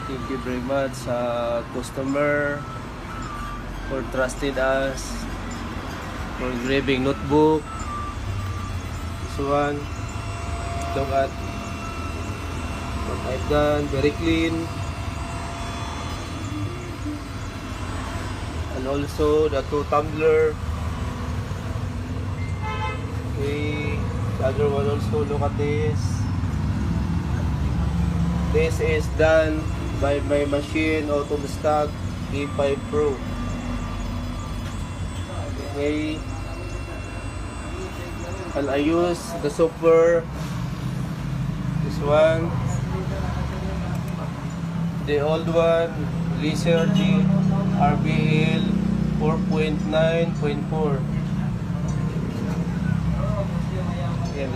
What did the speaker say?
Thank you very much sa customer for trusted us for engraving notebook. This one, look at what I've done, very clean. And also the 2 tumbler. Okay, the other one also, look at this. This is done by my machine, Atomstock E5 Pro. Okay, and I use the software, this one, the old one, Laser G RBL 4.9.4.